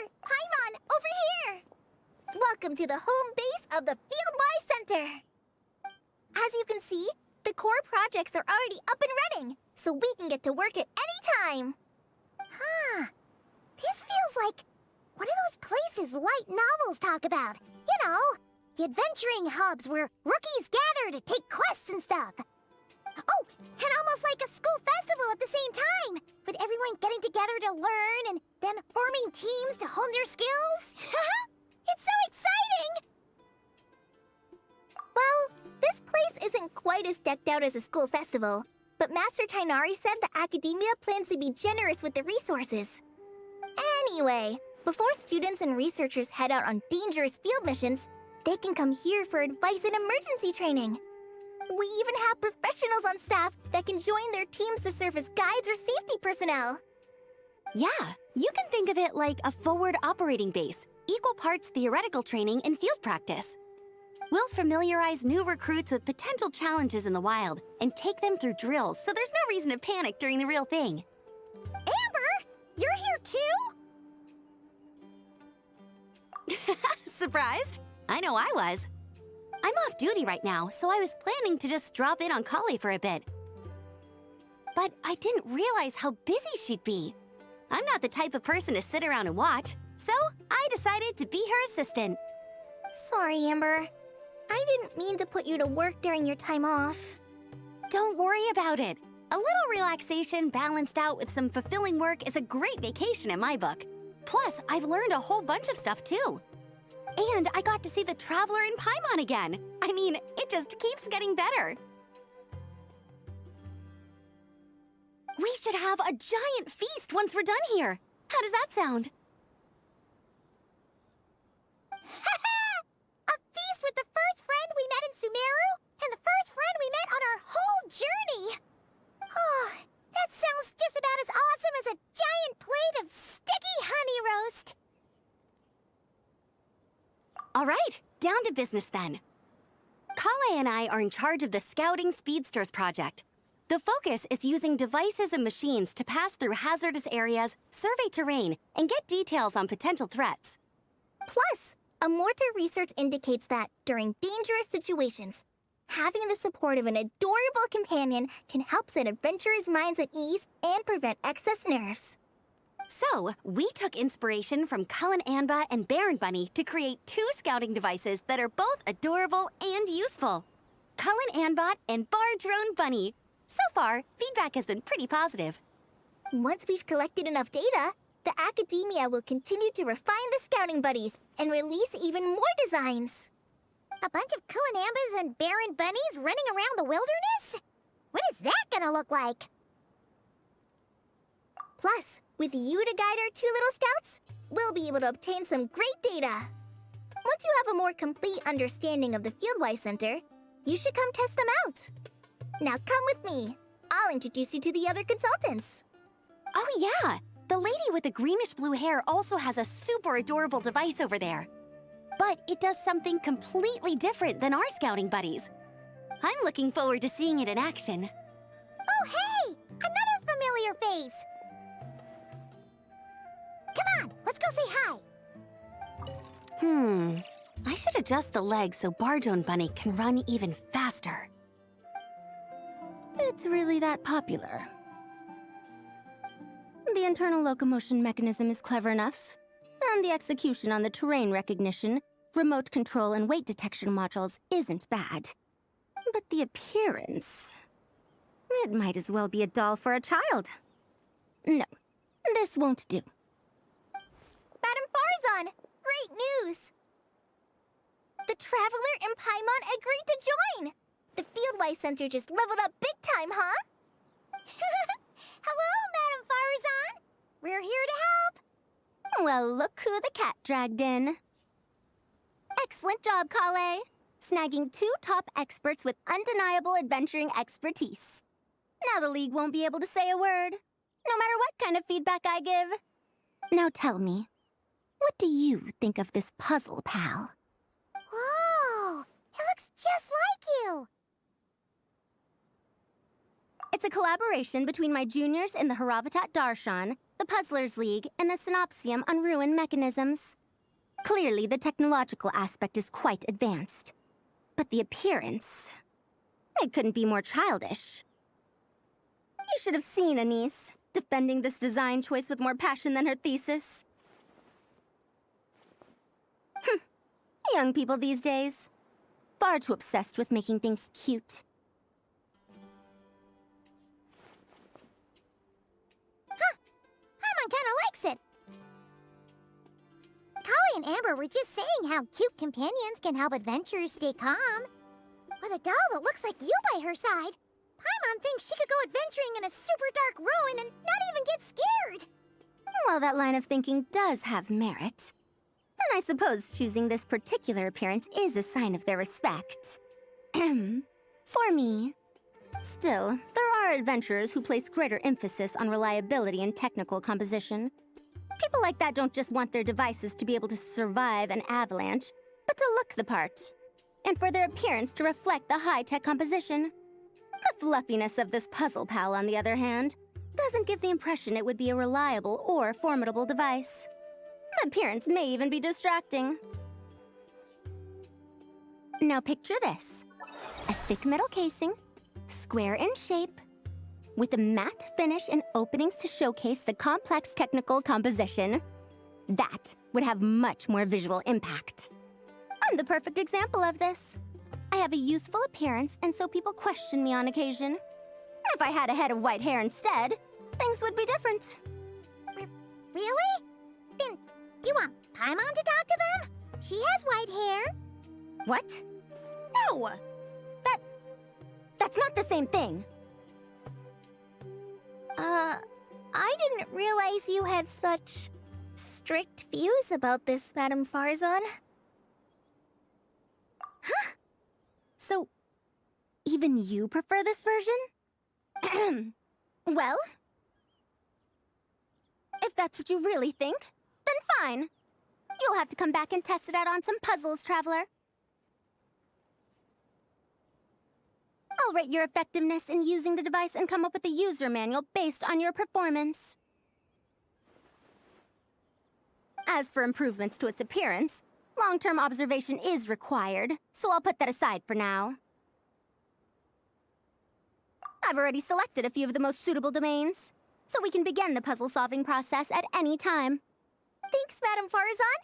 There! Paimon, over here! Welcome to the home base of the Fieldwise Center! As you can see, the core projects are already up and running, so we can get to work at any time! Huh. This feels like one of those places light novels talk about. You know, the adventuring hubs where rookies gather to take quests and stuff. Oh, and almost like a school festival at the same time, with everyone getting together to learn and then forming teams to hone their skills. It's so exciting! Well, this place isn't quite as decked out as a school festival, but Master Tainari said the academia plans to be generous with the resources. Anyway, before students and researchers head out on dangerous field missions, they can come here for advice and emergency training. We even have professionals on staff that can join their teams to serve as guides or safety personnel. Yeah, you can think of it like a forward operating base, equal parts theoretical training and field practice. We'll familiarize new recruits with potential challenges in the wild and take them through drills so there's no reason to panic during the real thing. Amber, you're here too? Surprised? I know I was. I'm off duty right now, so I was planning to just drop in on Collie for a bit. But I didn't realize how busy she'd be. I'm not the type of person to sit around and watch, so I decided to be her assistant. Sorry, Amber. I didn't mean to put you to work during your time off. Don't worry about it. A little relaxation balanced out with some fulfilling work is a great vacation in my book. Plus, I've learned a whole bunch of stuff too. And I got to see the Traveler in Pаймon again. I mean, it just keeps getting better. We should have a giant feast once we're done here. How does that sound? A feast with the first friend we met in Sumeru and the first friend we met on our whole journey. Oh, that sounds just about as awesome as a giant plate of sticky honey roast. All right, down to business then. Collei and I are in charge of the Scouting Speedsters project. The focus is using devices and machines to pass through hazardous areas, survey terrain, and get details on potential threats. Plus, Amorta research indicates that during dangerous situations, having the support of an adorable companion can help set adventurers' minds at ease and prevent excess nerves. So, we took inspiration from Cullen Anba and Baron Bunny to create 2 scouting devices that are both adorable and useful. Cullen Anbot and Bar Drone Bunny. So far, feedback has been pretty positive. Once we've collected enough data, the academia will continue to refine the scouting buddies and release even more designs. A bunch of Kulanambas and Baron Bunnies running around the wilderness? What is that gonna look like? Plus, with you to guide our 2 little scouts, we'll be able to obtain some great data. Once you have a more complete understanding of the Fieldwise Center, you should come test them out. Now come with me. I'll introduce you to the other consultants. Oh yeah, the lady with the greenish-blue hair also has a super adorable device over there. But it does something completely different than our scouting buddies. I'm looking forward to seeing it in action. Oh hey! Another familiar face! Come on, let's go say hi! I should adjust the legs so Bardrone Bunny can run even faster. It's really that popular. The internal locomotion mechanism is clever enough, and the execution on the terrain recognition, remote control, and weight detection modules isn't bad. But the appearance... it might as well be a doll for a child. No, this won't do. Madam Farzan, great news! The Traveler and Paimon agreed to join! The Fieldwise Center just leveled up big time, huh? Hello, Madam Farzan! We're here to help! Well, look who the cat dragged in. Excellent job, Collei. Snagging 2 top experts with undeniable adventuring expertise. Now the League won't be able to say a word, no matter what kind of feedback I give. Now tell me, what do you think of this puzzle, pal? Whoa! It looks just like you! It's a collaboration between my juniors in the Haravatat Darshan, the Puzzlers League and the Synopsium on ruined mechanisms. Clearly, the technological aspect is quite advanced. But the appearance... it couldn't be more childish. You should have seen Anise, defending this design choice with more passion than her thesis. Young people these days. Far too obsessed with making things cute. Pаймon kinda likes it. Collie and Amber were just saying how cute companions can help adventurers stay calm. With a doll that looks like you by her side, Pаймon thinks she could go adventuring in a super dark ruin and not even get scared. Well, that line of thinking does have merit. And I suppose choosing this particular appearance is a sign of their respect. For me. Still, there are adventurers who place greater emphasis on reliability and technical composition. People like that don't just want their devices to be able to survive an avalanche, but to look the part. And for their appearance to reflect the high-tech composition. The fluffiness of this puzzle pal, on the other hand, doesn't give the impression it would be a reliable or formidable device. The appearance may even be distracting. Now picture this. A thick metal casing, square in shape, with a matte finish and openings to showcase the complex technical composition. That would have much more visual impact. I'm the perfect example of this. I have a youthful appearance, and so people question me on occasion. If I had a head of white hair instead, things would be different. Really? Then you want Pаймon to talk to them? She has white hair. What? No! That's not the same thing. I didn't realize you had such strict views about this, Madame Farzan. Huh? So, even you prefer this version? Well, if that's what you really think, then fine. You'll have to come back and test it out on some puzzles, Traveler. I'll rate your effectiveness in using the device and come up with a user manual based on your performance. As for improvements to its appearance, long-term observation is required, so I'll put that aside for now. I've already selected a few of the most suitable domains, so we can begin the puzzle-solving process at any time. Thanks, Madame Farzan.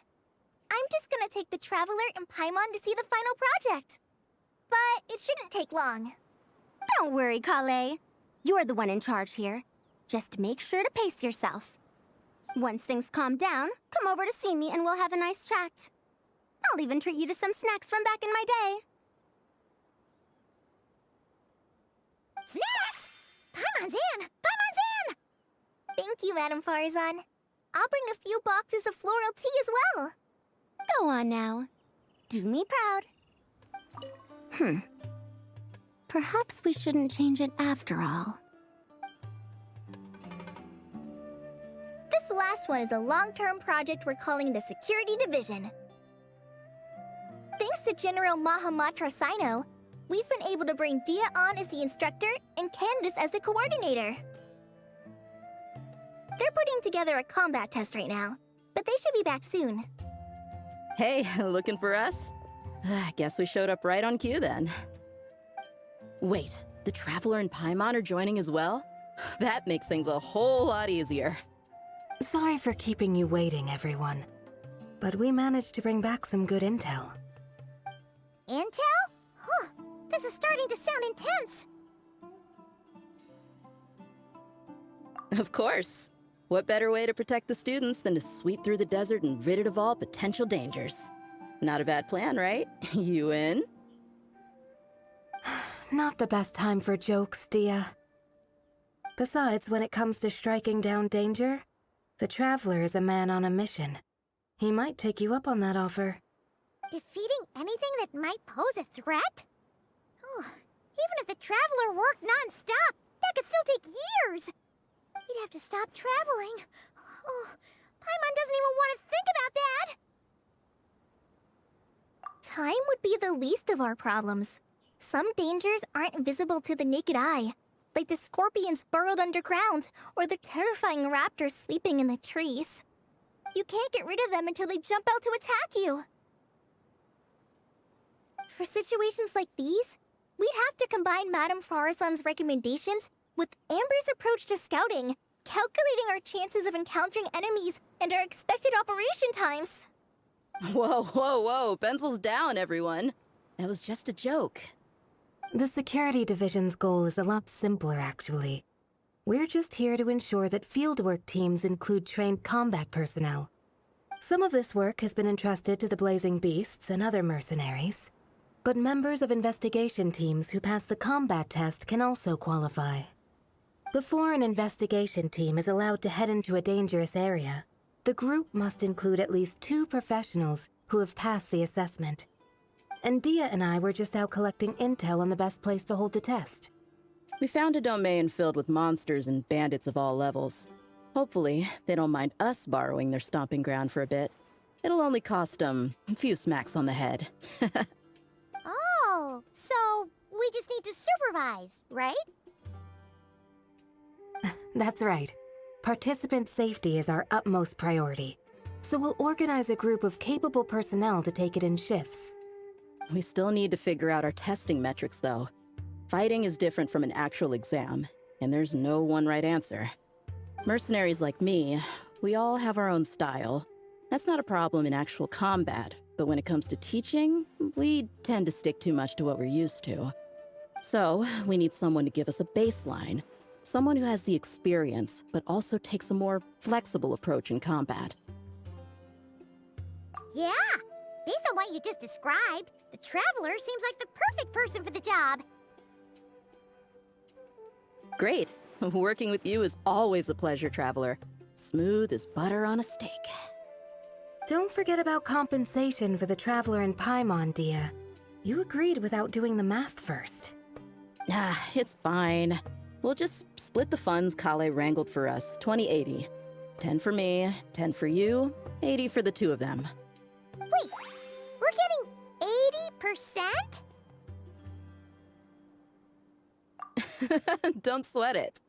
I'm just gonna take the Traveler and Pаймon to see the final project. But it shouldn't take long. Don't worry, Colleae. You're the one in charge here. Just make sure to pace yourself. Once things calm down, come over to see me and we'll have a nice chat. I'll even treat you to some snacks from back in my day. Snacks! Paimon's in! Paimon's in! Thank you, Madame Farzan. I'll bring a few boxes of floral tea as well. Go on now. Do me proud. Perhaps we shouldn't change it after all. This last one is a long-term project we're calling the Security Division. Thanks to General Mahamatra Sino, we've been able to bring Dia on as the instructor and Candace as the coordinator. They're putting together a combat test right now, but they should be back soon. Hey, looking for us? I guess we showed up right on cue then. Wait, the Traveler and Pаймon are joining as well? That makes things a whole lot easier. Sorry for keeping you waiting, everyone. But we managed to bring back some good intel. Intel? Huh, this is starting to sound intense. Of course. What better way to protect the students than to sweep through the desert and rid it of all potential dangers? Not a bad plan, right? You in? Not the best time for jokes, Dia. Besides, when it comes to striking down danger, the Traveler is a man on a mission. He might take you up on that offer. Defeating anything that might pose a threat? Oh, even if the Traveler worked non-stop, that could still take years. He'd have to stop traveling. Oh, Pаймon doesn't even want to think about that. Time would be the least of our problems. Some dangers aren't visible to the naked eye, like the scorpions burrowed underground or the terrifying raptors sleeping in the trees. You can't get rid of them until they jump out to attack you. For situations like these, we'd have to combine Madame Farazan's recommendations with Amber's approach to scouting, calculating our chances of encountering enemies and our expected operation times. Whoa, whoa, whoa, pencils down, everyone. That was just a joke. The security division's goal is a lot simpler, actually. We're just here to ensure that fieldwork teams include trained combat personnel. Some of this work has been entrusted to the Blazing Beasts and other mercenaries, but members of investigation teams who pass the combat test can also qualify. Before an investigation team is allowed to head into a dangerous area, the group must include at least 2 professionals who have passed the assessment. And Dia and I were just out collecting intel on the best place to hold the test. We found a domain filled with monsters and bandits of all levels. Hopefully, they don't mind us borrowing their stomping ground for a bit. It'll only cost them a few smacks on the head. Oh, so we just need to supervise, right? That's right. Participant safety is our utmost priority. So we'll organize a group of capable personnel to take it in shifts. We still need to figure out our testing metrics, though. Fighting is different from an actual exam, and there's no one right answer. Mercenaries like me, we all have our own style. That's not a problem in actual combat, but when it comes to teaching, we tend to stick too much to what we're used to. So, we need someone to give us a baseline. Someone who has the experience, but also takes a more flexible approach in combat. Yeah, based on what you just described, the Traveler seems like the perfect person for the job. Great. Working with you is always a pleasure, Traveler. Smooth as butter on a steak. Don't forget about compensation for the Traveler in Paimon, Dia. You agreed without doing the math first. Ah, it's fine. We'll just split the funds Kale wrangled for us, 20-80. 10 for me, 10 for you, 80 for the 2 of them. Wait, we're getting 80%? Don't sweat it.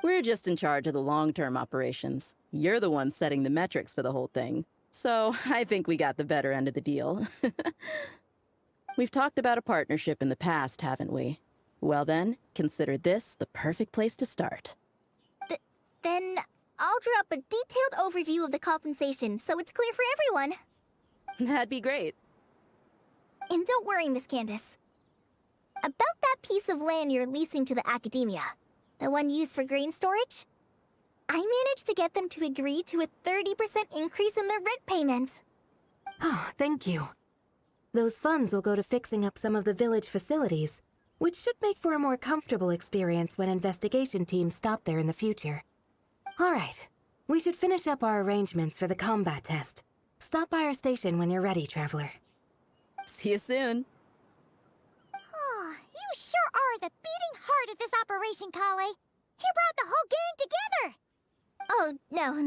We're just in charge of the long-term operations. You're the one setting the metrics for the whole thing. So I think we got the better end of the deal. We've talked about a partnership in the past, haven't we? Well then, consider this the perfect place to start. Then I'll draw up a detailed overview of the compensation so it's clear for everyone. That'd be great. And don't worry, Miss Candace. About that piece of land you're leasing to the academia, the one used for grain storage, I managed to get them to agree to a 30% increase in their rent payment. Oh, thank you. Those funds will go to fixing up some of the village facilities, which should make for a more comfortable experience when investigation teams stop there in the future. All right, we should finish up our arrangements for the combat test. Stop by our station when you're ready, Traveler. See you soon. Oh, you sure are the beating heart of this operation, Kale. He brought the whole gang together. Oh,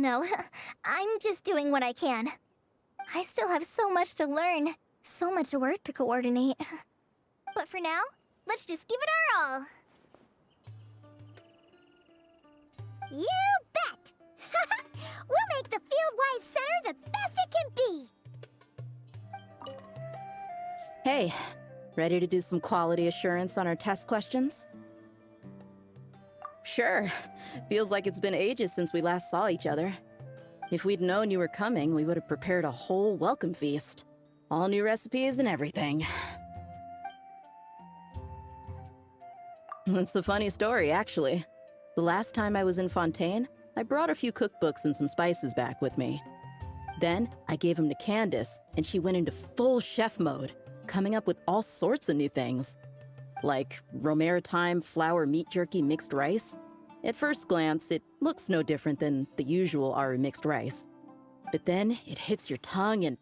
no. I'm just doing what I can. I still have so much to learn, so much work to coordinate. But for now, let's just give it our all. You bet! We'll make the Fieldwise Center the best it can be! Hey, ready to do some quality assurance on our test questions? Sure. Feels like it's been ages since we last saw each other. If we'd known you were coming, we would have prepared a whole welcome feast. All new recipes and everything. It's a funny story, actually. The last time I was in Fontaine, I brought a few cookbooks and some spices back with me. Then, I gave them to Candace, and she went into full chef mode, coming up with all sorts of new things. Like Romero thyme flour meat jerky mixed rice. At first glance, it looks no different than the usual Aru mixed rice. But then, it hits your tongue and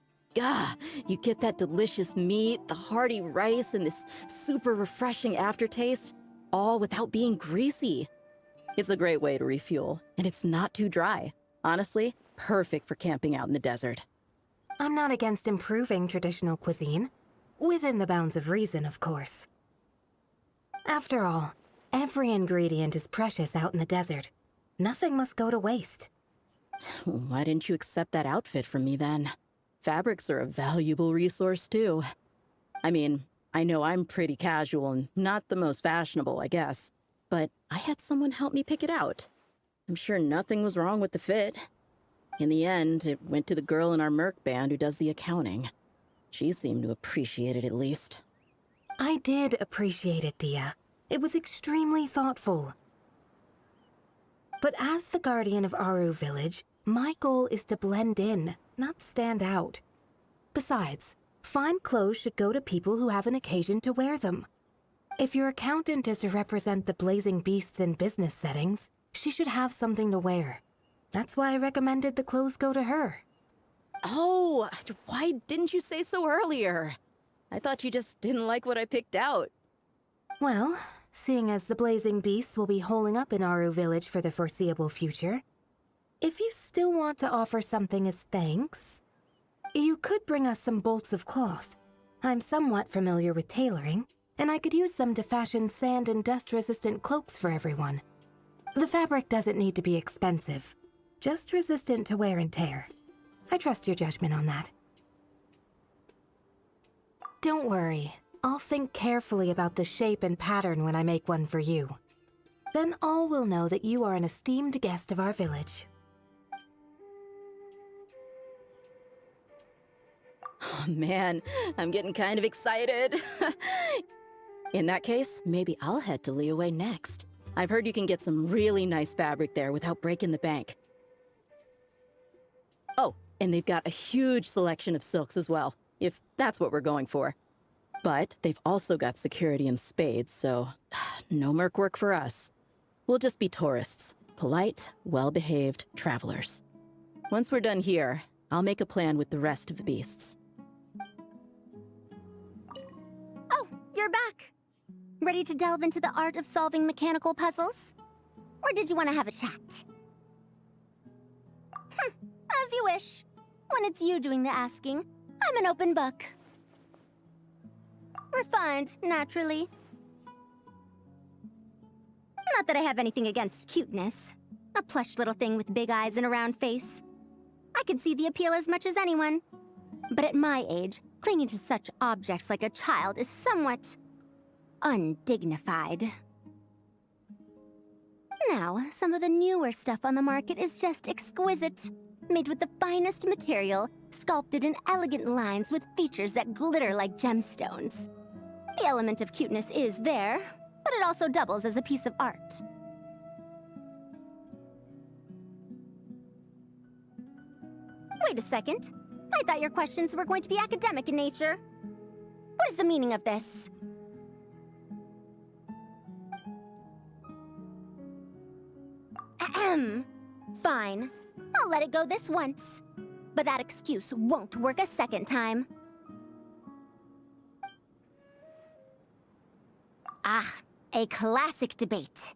you get that delicious meat, the hearty rice, and this super refreshing aftertaste, all without being greasy. It's a great way to refuel, and it's not too dry. Honestly, perfect for camping out in the desert. I'm not against improving traditional cuisine. Within the bounds of reason, of course. After all, every ingredient is precious out in the desert. Nothing must go to waste. Why didn't you accept that outfit from me then? Fabrics are a valuable resource too. I mean, I know I'm pretty casual and not the most fashionable, I guess, but I had someone help me pick it out. I'm sure nothing was wrong with the fit. In the end, it went to the girl in our Merc band who does the accounting. She seemed to appreciate it at least. I did appreciate it, Dia. It was extremely thoughtful. But as the guardian of Aru Village, my goal is to blend in, not stand out. Besides, fine clothes should go to people who have an occasion to wear them. If your accountant is to represent the blazing beasts in business settings, she should have something to wear. That's why I recommended the clothes go to her. Oh, why didn't you say so earlier? I thought you just didn't like what I picked out. Well, seeing as the blazing beasts will be holing up in Aru Village for the foreseeable future, if you still want to offer something as thanks, you could bring us some bolts of cloth. I'm somewhat familiar with tailoring, and I could use them to fashion sand and dust-resistant cloaks for everyone. The fabric doesn't need to be expensive, just resistant to wear and tear. I trust your judgment on that. Don't worry, I'll think carefully about the shape and pattern when I make one for you. Then all will know that you are an esteemed guest of our village. Oh man, I'm getting kind of excited. In that case, maybe I'll head to Liyue next. I've heard you can get some really nice fabric there without breaking the bank. Oh, and they've got a huge selection of silks as well, if that's what we're going for. But they've also got security in spades, so no merc work for us. We'll just be tourists, polite, well-behaved travelers. Once we're done here, I'll make a plan with the rest of the beasts. Oh, you're back. Ready to delve into the art of solving mechanical puzzles? Or did you want to have a chat? As you wish. When it's you doing the asking, I'm an open book. Refined, naturally. Not that I have anything against cuteness. A plush little thing with big eyes and a round face. I can see the appeal as much as anyone. But at my age, clinging to such objects like a child is somewhat undignified. Now, some of the newer stuff on the market is just exquisite. Made with the finest material, sculpted in elegant lines with features that glitter like gemstones. The element of cuteness is there, but it also doubles as a piece of art. Wait a second. I thought your questions were going to be academic in nature. What is the meaning of this? Ahem. Fine. I'll let it go this once. But that excuse won't work a second time. Ah, a classic debate.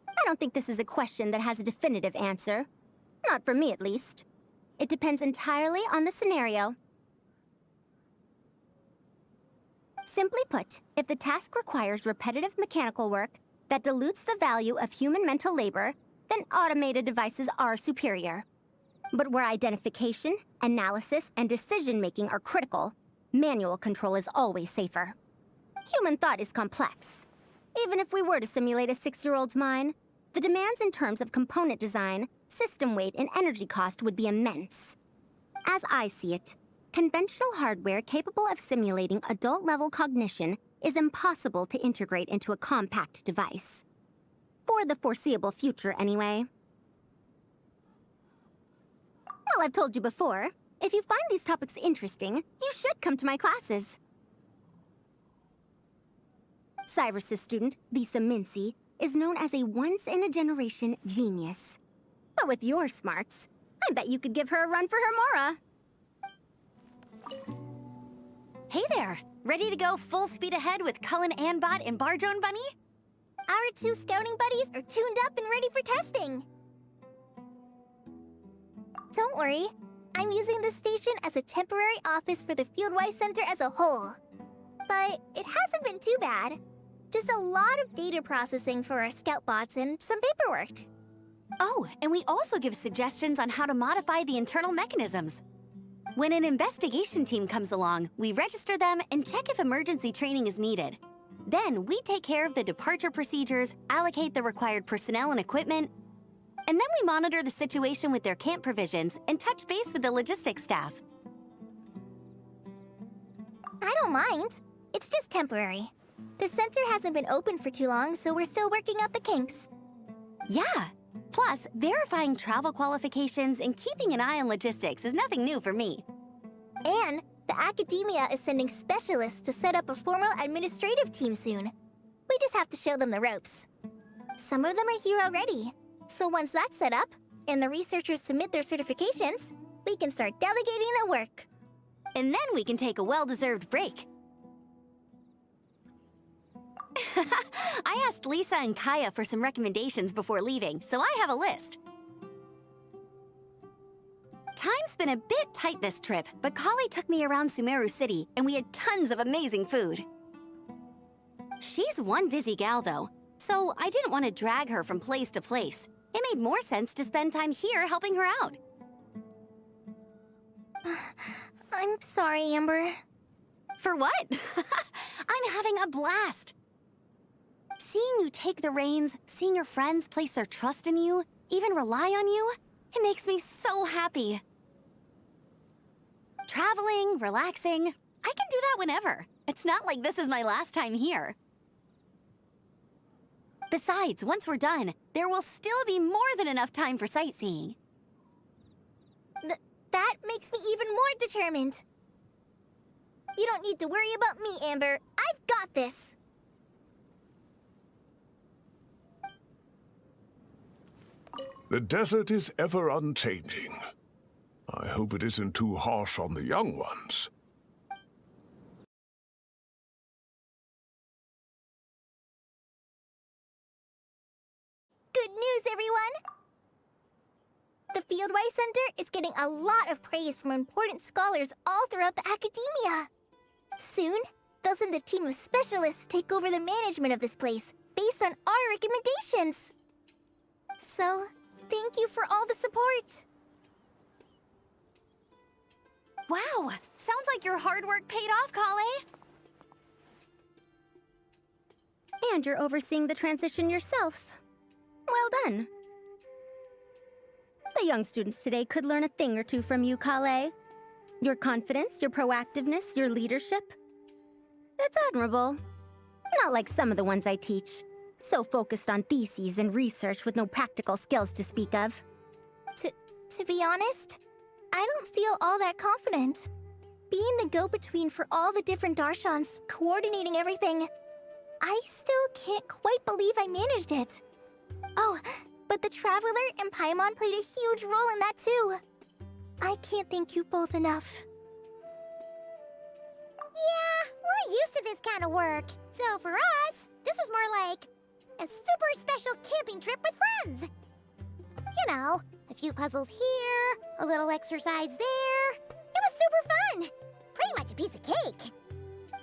I don't think this is a question that has a definitive answer. Not for me, at least. It depends entirely on the scenario. Simply put, if the task requires repetitive mechanical work that dilutes the value of human mental labor, then automated devices are superior. But where identification, analysis, and decision-making are critical, manual control is always safer. Human thought is complex. Even if we were to simulate a 6-year-old's mind, the demands in terms of component design, system weight, and energy cost would be immense. As I see it, conventional hardware capable of simulating adult-level cognition is impossible to integrate into a compact device. For the foreseeable future, anyway. Well, I've told you before, if you find these topics interesting, you should come to my classes. Cyrus's student, Lisa Mincy, is known as a once-in-a-generation genius. But with your smarts, I bet you could give her a run for her Mora. Hey there! Ready to go full speed ahead with Cullen Anbot and Barjone Bunny? Our 2 scouting buddies are tuned up and ready for testing. Don't worry, I'm using this station as a temporary office for the Fieldwise Center as a whole. but it hasn't been too bad. Just a lot of data processing for our scout bots and some paperwork. Oh, and we also give suggestions on how to modify the internal mechanisms. When an investigation team comes along, we register them and check if emergency training is needed. Then we take care of the departure procedures, allocate the required personnel and equipment, and then we monitor the situation with their camp provisions and touch base with the logistics staff. I don't mind. It's just temporary. The center hasn't been open for too long, so we're still working out the kinks. Yeah. Plus, verifying travel qualifications and keeping an eye on logistics is nothing new for me. And the academia is sending specialists to set up a formal administrative team soon. We just have to show them the ropes. Some of them are here already. So once that's set up, and the researchers submit their certifications, we can start delegating the work. And then we can take a well-deserved break. I asked Lisa and Kaya for some recommendations before leaving, so I have a list. Time's been a bit tight this trip, but Collie took me around Sumeru City, and we had tons of amazing food. She's one busy gal, though, so I didn't want to drag her from place to place. It made more sense to spend time here helping her out. I'm sorry, Amber. For what? I'm having a blast. Seeing you take the reins, seeing your friends place their trust in you, even rely on you, it makes me so happy. Traveling, relaxing, I can do that whenever. It's not like this is my last time here. Besides, once we're done, there will still be more than enough time for sightseeing. That makes me even more determined. You don't need to worry about me, Amber. I've got this. The desert is ever unchanging. I hope it isn't too harsh on the young ones. Good news, everyone! The Fieldwise Center is getting a lot of praise from important scholars all throughout the academia. Soon, they'll send a team of specialists to take over the management of this place based on our recommendations. So, thank you for all the support. Wow, sounds like your hard work paid off, Collie. And you're overseeing the transition yourself. Well done. The young students today could learn a thing or two from you, Colleae. Your confidence, your proactiveness, your leadership. It's admirable. Not like some of the ones I teach. So focused on theses and research with no practical skills to speak of. To be honest, I don't feel all that confident. Being the go-between for all the different Darshans, coordinating everything, I still can't quite believe I managed it. Oh, but the Traveler and Paimon played a huge role in that too. I can't thank you both enough. Yeah, we're used to this kind of work. So for us, this was more like a super special camping trip with friends. You know, a few puzzles here, a little exercise there. It was super fun. Pretty much a piece of cake.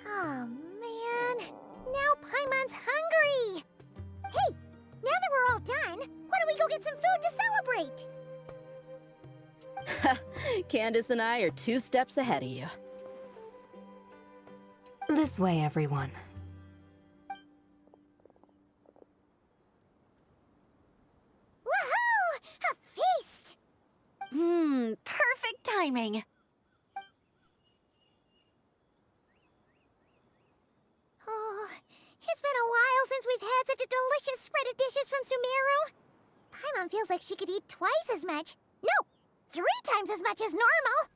Oh, man. Now Paimon's hungry. Hey, now that we're all done, why don't we go get some food to celebrate? Candace and I are 2 steps ahead of you. This way, everyone. Woohoo! A feast! Perfect timing. Oh, it's been a while since we've had such a delicious spread of dishes from Sumeru. Paimon feels like she could eat twice as much. No, 3 times as much as normal.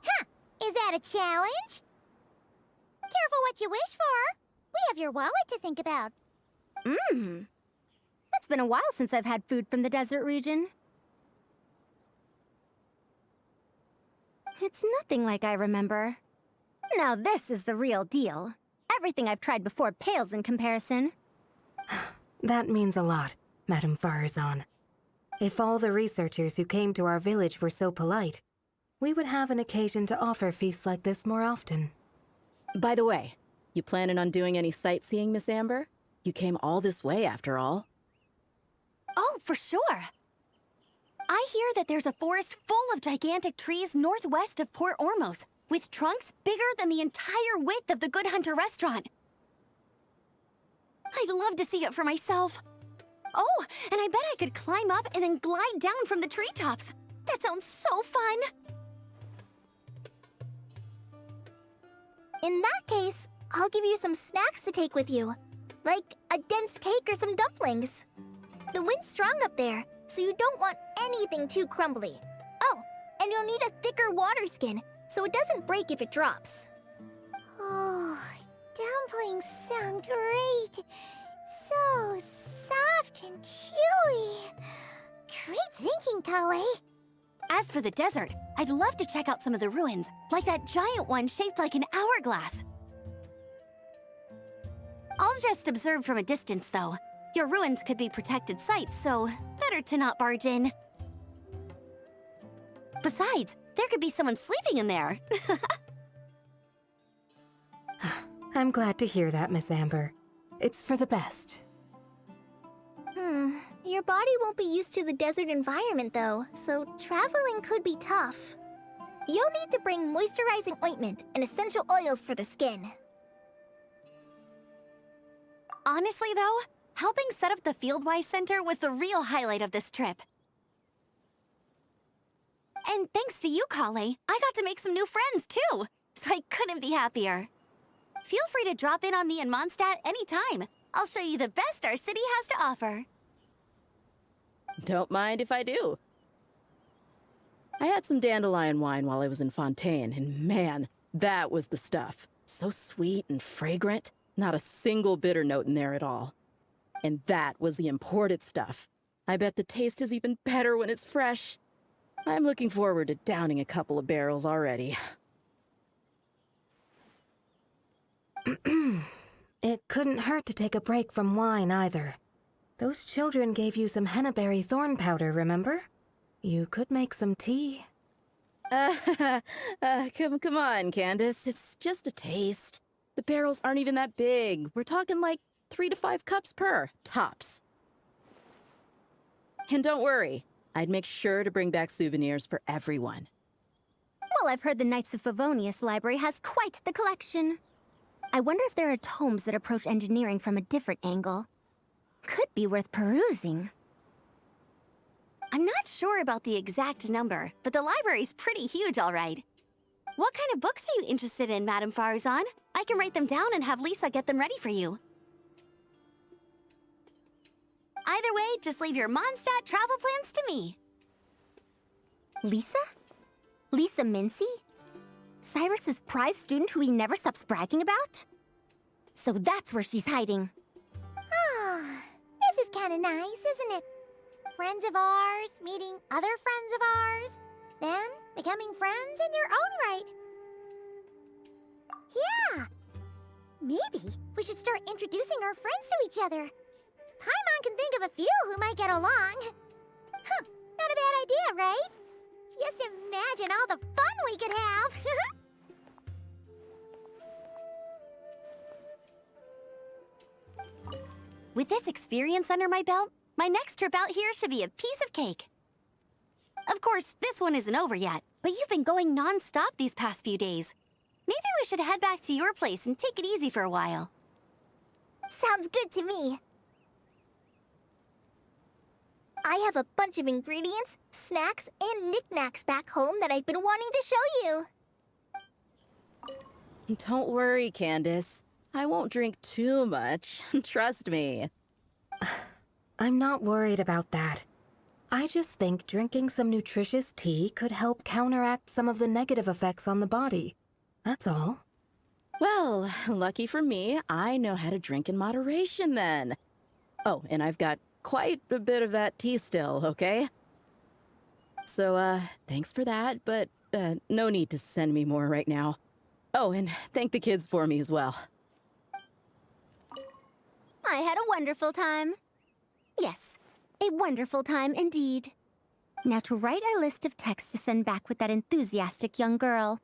Huh, is that a challenge? Careful what you wish for. We have your wallet to think about. It's been a while since I've had food from the desert region. It's nothing like I remember. Now this is the real deal. Everything I've tried before pales in comparison. That means a lot, Madame Farazan. If all the researchers who came to our village were so polite, We would have an occasion to offer feasts like this more often. By the way, you planning on doing any sightseeing, Miss Amber? You came all this way, after all. Oh, for sure. I hear that there's a forest full of gigantic trees northwest of Port Ormos, with trunks bigger than the entire width of the Good Hunter restaurant. I'd love to see it for myself. Oh, and I bet I could climb up and then glide down from the treetops. That sounds so fun! In that case, I'll give you some snacks to take with you. Like a dense cake or some dumplings. The wind's strong up there, so you don't want anything too crumbly. Oh, and you'll need a thicker water skin, so it doesn't break if it drops. Oh, dumplings sound great. So soft and chewy. Great thinking, Collie. As for the desert, I'd love to check out some of the ruins, like that giant one shaped like an hourglass. I'll just observe from a distance, though. Your ruins could be protected sites, so better to not barge in. Besides, there could be someone sleeping in there. I'm glad to hear that, Miss Amber. It's for the best. Your body won't be used to the desert environment, though, so traveling could be tough. You'll need to bring moisturizing ointment and essential oils for the skin. Honestly, though, helping set up the Fieldwise Center was the real highlight of this trip. And thanks to you, Colleague, I got to make some new friends, too. So I couldn't be happier. Feel free to drop in on me in Mondstadt anytime. I'll show you the best our city has to offer. Don't mind if I do. I had some dandelion wine while I was in Fontaine, and man, that was the stuff. So sweet and fragrant, not a single bitter note in there at all. And that was the imported stuff. I bet the taste is even better when it's fresh. I'm looking forward to downing a couple of barrels already. It couldn't hurt to take a break from wine, either. Those children gave you some hennaberry thorn powder, remember? You could make some tea. Come on, Candace. It's just a taste. The barrels aren't even that big. We're talking like 3 to 5 cups per, tops. And don't worry, I'd make sure to bring back souvenirs for everyone. Well, I've heard the Knights of Favonius library has quite the collection. I wonder if there are tomes that approach engineering from a different angle. Could be worth perusing. I'm not sure about the exact number, but the library's pretty huge, all right. What kind of books are you interested in, Madame Farzan? I can write them down and have Lisa get them ready for you. Either way, just leave your Mondstadt travel plans to me. Lisa? Lisa Mincy? Cyrus's prize student who he never stops bragging about? So that's where she's hiding. Ah, this is kind of nice, isn't it? Friends of ours meeting other friends of ours, then becoming friends in their own right. Yeah, maybe we should start introducing our friends to each other. Paimon can think of a few who might get along. Huh, not a bad idea, right? Just imagine all the fun we could have. With this experience under my belt, my next trip out here should be a piece of cake. Of course, this one isn't over yet, but you've been going non-stop these past few days. Maybe we should head back to your place and take it easy for a while. Sounds good to me. I have a bunch of ingredients, snacks, and knickknacks back home that I've been wanting to show you. Don't worry, Candace. I won't drink too much. Trust me. I'm not worried about that. I just think drinking some nutritious tea could help counteract some of the negative effects on the body. That's all. Well, lucky for me, I know how to drink in moderation then. Oh, and I've got quite a bit of that tea still, okay? So, thanks for that, but, no need to send me more right now. Oh, and thank the kids for me as well. I had a wonderful time. Yes, a wonderful time indeed. Now to write our list of texts to send back with that enthusiastic young girl.